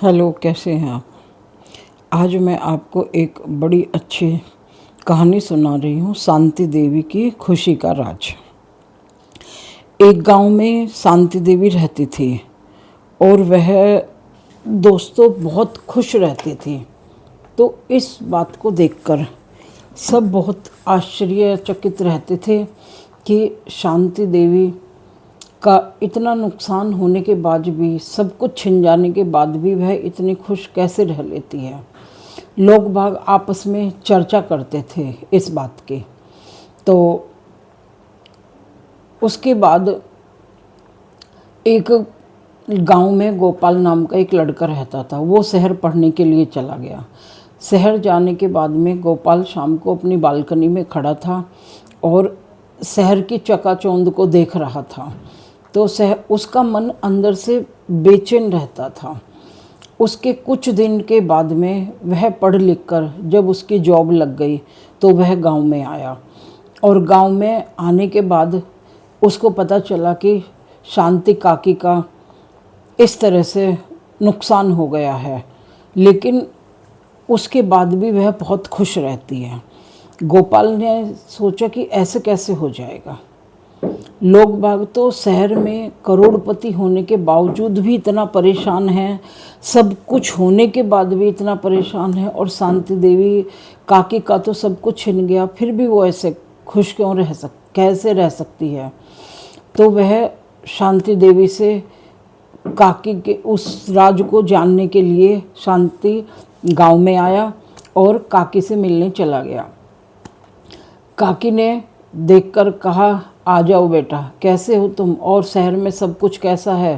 Hello, कैसे हैं आप। आज मैं आपको एक बड़ी अच्छी कहानी सुना रही हूँ, शांति देवी की खुशी का राज। एक गांव में शांति देवी रहती थी और वह दोस्तों बहुत खुश रहती थी। तो इस बात को देखकर सब बहुत आश्चर्यचकित रहते थे कि शांति देवी का इतना नुकसान होने के बाद भी, सब कुछ छिन जाने के बाद भी वह इतनी खुश कैसे रह लेती है। लोग बाग आपस में चर्चा करते थे इस बात की। तो उसके बाद एक गांव में गोपाल नाम का एक लड़का रहता था। वो शहर पढ़ने के लिए चला गया। शहर जाने के बाद में गोपाल शाम को अपनी बालकनी में खड़ा था और शहर की चकाचौंध को देख रहा था। तो उसका मन अंदर से बेचैन रहता था। उसके कुछ दिन के बाद में वह पढ़ लिख कर जब उसकी जॉब लग गई तो वह गांव में आया। और गांव में आने के बाद उसको पता चला कि शांति काकी का इस तरह से नुकसान हो गया है, लेकिन उसके बाद भी वह बहुत खुश रहती है। गोपाल ने सोचा कि ऐसे कैसे हो जाएगा। लोग बाग तो शहर में करोड़पति होने के बावजूद भी इतना परेशान हैं, सब कुछ होने के बाद भी इतना परेशान है, और शांति देवी काकी का तो सब कुछ छिन गया, फिर भी वो ऐसे खुश कैसे रह सकती है। तो वह शांति देवी से काकी के उस राज को जानने के लिए शांति गांव में आया और काकी से मिलने चला गया। काकी ने देखकर कहा, आ जाओ बेटा, कैसे हो तुम, और शहर में सब कुछ कैसा है।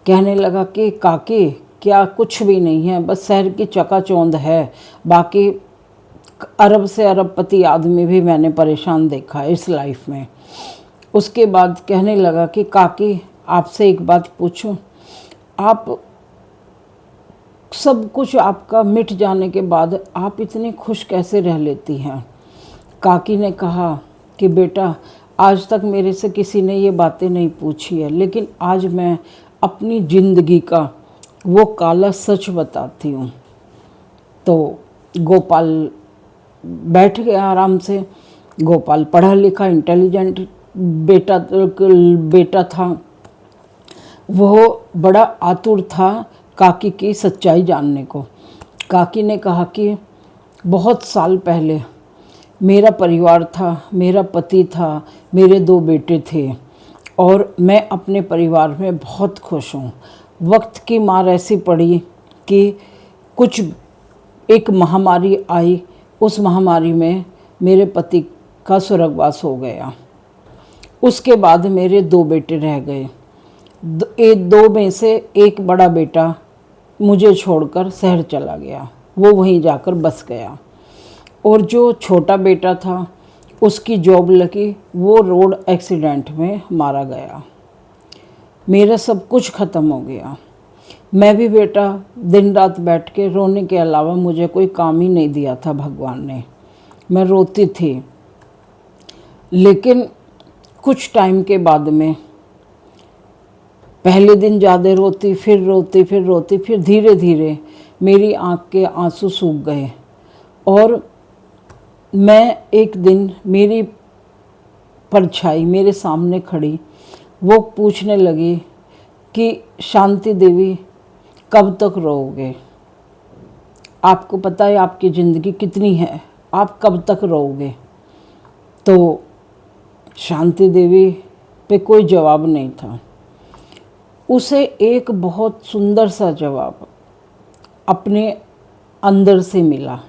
कहने लगा कि काकी क्या कुछ भी नहीं है, बस शहर की चकाचौंध है, बाकी अरब से अरबपति आदमी भी मैंने परेशान देखा इस लाइफ में। उसके बाद कहने लगा कि काकी आपसे एक बात पूछूं, आप सब कुछ आपका मिट जाने के बाद आप इतनी खुश कैसे रह लेती हैं। काकी ने कहा कि बेटा, आज तक मेरे से किसी ने ये बातें नहीं पूछी है, लेकिन आज मैं अपनी ज़िंदगी का वो काला सच बताती हूँ। तो गोपाल बैठ गया आराम से। गोपाल पढ़ा लिखा इंटेलिजेंट बेटा था। वो बड़ा आतुर था काकी की सच्चाई जानने को। काकी ने कहा कि बहुत साल पहले मेरा परिवार था, मेरा पति था, मेरे 2 बेटे थे, और मैं अपने परिवार में बहुत खुश हूँ। वक्त की मार ऐसी पड़ी कि कुछ एक महामारी आई। उस महामारी में मेरे पति का स्वर्गवास हो गया। उसके बाद मेरे 2 बेटे रह गए। 2 में से एक बड़ा बेटा मुझे छोड़कर शहर चला गया, वो वहीं जाकर बस गया। और जो छोटा बेटा था उसकी जॉब लगी, वो रोड एक्सीडेंट में मारा गया। मेरा सब कुछ ख़त्म हो गया। मैं भी बेटा दिन रात बैठ के रोने के अलावा मुझे कोई काम ही नहीं दिया था भगवान ने। मैं रोती थी, लेकिन कुछ टाइम के बाद में पहले दिन ज़्यादा रोती, फिर धीरे धीरे मेरी आँख के आंसू सूख गए। और मैं एक दिन, मेरी परछाई मेरे सामने खड़ी, वो पूछने लगी कि शांति देवी कब तक रोओगे। आपको पता है आपकी ज़िंदगी कितनी है, आप कब तक रोओगे। तो शांति देवी पे कोई जवाब नहीं था। उसे एक बहुत सुंदर सा जवाब अपने अंदर से मिला,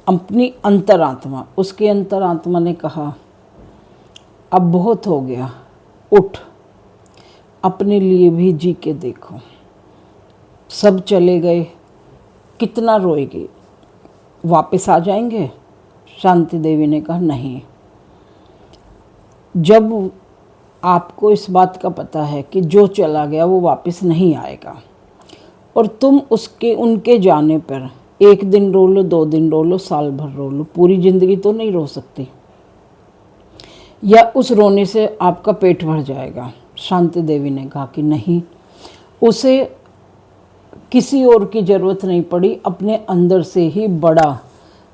अपनी अंतरात्मा। उसकी अंतरात्मा ने कहा, अब बहुत हो गया, उठ, अपने लिए भी जी के देखो। सब चले गए, कितना रोएगी, वापस आ जाएंगे। शांति देवी ने कहा, नहीं। जब आपको इस बात का पता है कि जो चला गया वो वापस नहीं आएगा, और तुम उनके जाने पर 1 दिन रो लो, 2 दिन रो लो, साल भर रो लो, पूरी ज़िंदगी तो नहीं रो सकती, या उस रोने से आपका पेट भर जाएगा। शांति देवी ने कहा कि नहीं, उसे किसी और की ज़रूरत नहीं पड़ी, अपने अंदर से ही बड़ा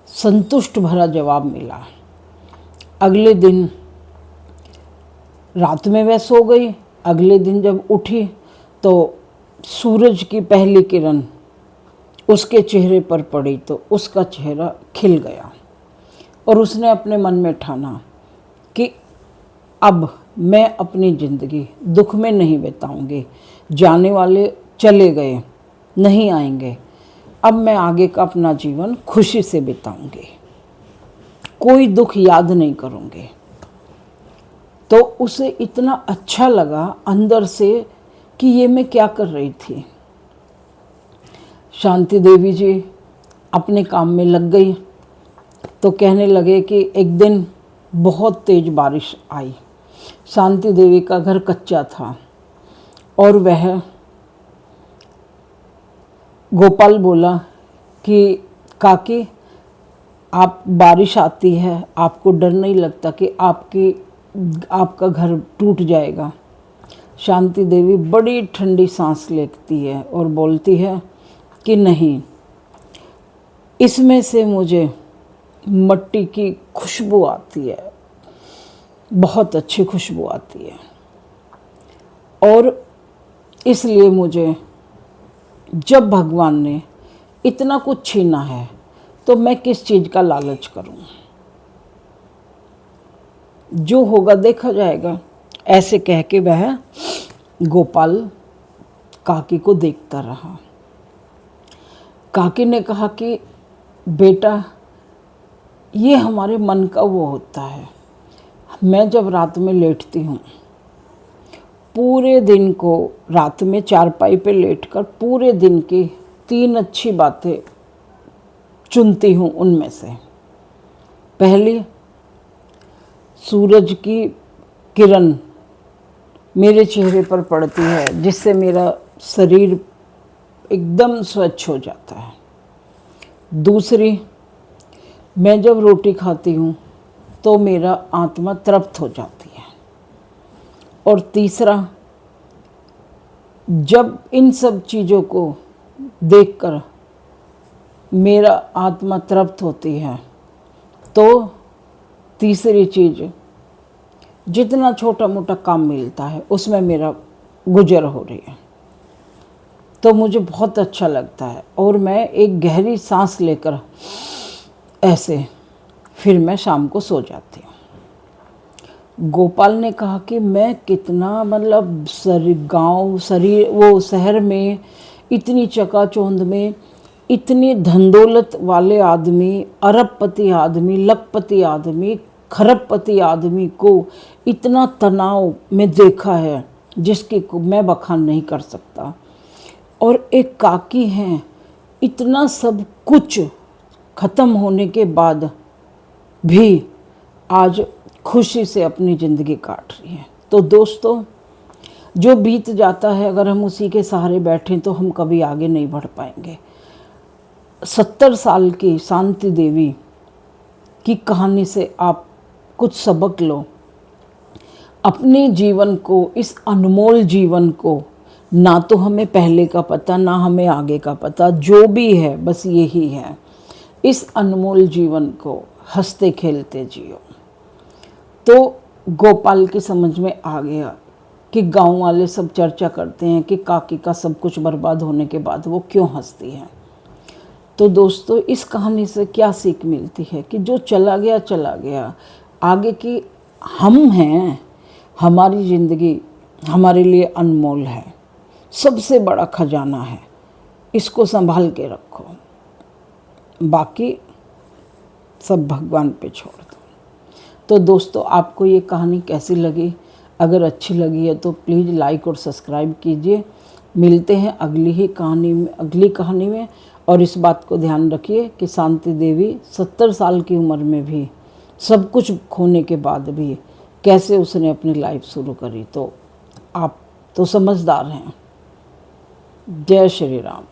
संतुष्ट भरा जवाब मिला। अगले दिन रात में वह सो गई। अगले दिन जब उठी तो सूरज की पहली किरण उसके चेहरे पर पड़ी तो उसका चेहरा खिल गया और उसने अपने मन में ठाना कि अब मैं अपनी ज़िंदगी दुख में नहीं बिताऊंगी। जाने वाले चले गए, नहीं आएंगे। अब मैं आगे का अपना जीवन खुशी से बिताऊंगी, कोई दुख याद नहीं करूंगी। तो उसे इतना अच्छा लगा अंदर से कि ये मैं क्या कर रही थी। शांति देवी जी अपने काम में लग गई तो कहने लगे कि एक दिन बहुत तेज बारिश आई। शांति देवी का घर कच्चा था और वह गोपाल बोला कि काकी, आप बारिश आती है, आपको डर नहीं लगता कि आपका घर टूट जाएगा? शांति देवी बड़ी ठंडी सांस लेती है और बोलती है कि नहीं, इसमें से मुझे मट्टी की खुशबू आती है, बहुत अच्छी खुशबू आती है, और इसलिए मुझे जब भगवान ने इतना कुछ छीना है तो मैं किस चीज़ का लालच करूं? जो होगा देखा जाएगा। ऐसे कह के वह गोपाल काकी को देखता रहा। काकी ने कहा कि बेटा, ये हमारे मन का वो होता है। मैं जब रात में लेटती हूँ, पूरे दिन को रात में चारपाई पे लेटकर पूरे दिन की 3 अच्छी बातें चुनती हूँ। उनमें से पहली, सूरज की किरण मेरे चेहरे पर पड़ती है जिससे मेरा शरीर एकदम स्वच्छ हो जाता है। दूसरी, मैं जब रोटी खाती हूँ तो मेरा आत्मा तृप्त हो जाती है। और तीसरा, जब इन सब चीज़ों को देखकर मेरा आत्मा तृप्त होती है तो तीसरी चीज़, जितना छोटा मोटा काम मिलता है उसमें मेरा गुजर हो रही है तो मुझे बहुत अच्छा लगता है और मैं एक गहरी सांस लेकर ऐसे फिर मैं शाम को सो जाती हूँ। गोपाल ने कहा कि मैं कितना मतलब शहर में इतनी चकाचौंध में इतनी धनदौलत वाले आदमी, अरबपति आदमी, लखपति आदमी, खरबपति आदमी को इतना तनाव में देखा है जिसकी मैं बखान नहीं कर सकता। और एक काकी हैं, इतना सब कुछ ख़त्म होने के बाद भी आज खुशी से अपनी ज़िंदगी काट रही है। तो दोस्तों, जो बीत जाता है अगर हम उसी के सहारे बैठें तो हम कभी आगे नहीं बढ़ पाएंगे। 70 साल की शांति देवी की कहानी से आप कुछ सबक लो। अपने जीवन को, इस अनमोल जीवन को, ना तो हमें पहले का पता ना हमें आगे का पता, जो भी है बस यही है, इस अनमोल जीवन को हंसते खेलते जियो। तो गोपाल की समझ में आ गया कि गांव वाले सब चर्चा करते हैं कि काकी का सब कुछ बर्बाद होने के बाद वो क्यों हंसती है। तो दोस्तों, इस कहानी से क्या सीख मिलती है कि जो चला गया चला गया, आगे की हम हैं, हमारी ज़िंदगी हमारे लिए अनमोल है, सबसे बड़ा खजाना है, इसको संभाल के रखो, बाकी सब भगवान पे छोड़ दो। तो दोस्तों, आपको ये कहानी कैसी लगी? अगर अच्छी लगी है तो प्लीज़ लाइक और सब्सक्राइब कीजिए। मिलते हैं अगली कहानी में। और इस बात को ध्यान रखिए कि शांति देवी 70 साल की उम्र में भी, सब कुछ खोने के बाद भी कैसे उसने अपनी लाइफ शुरू करी। तो आप तो समझदार हैं। जय श्री राम।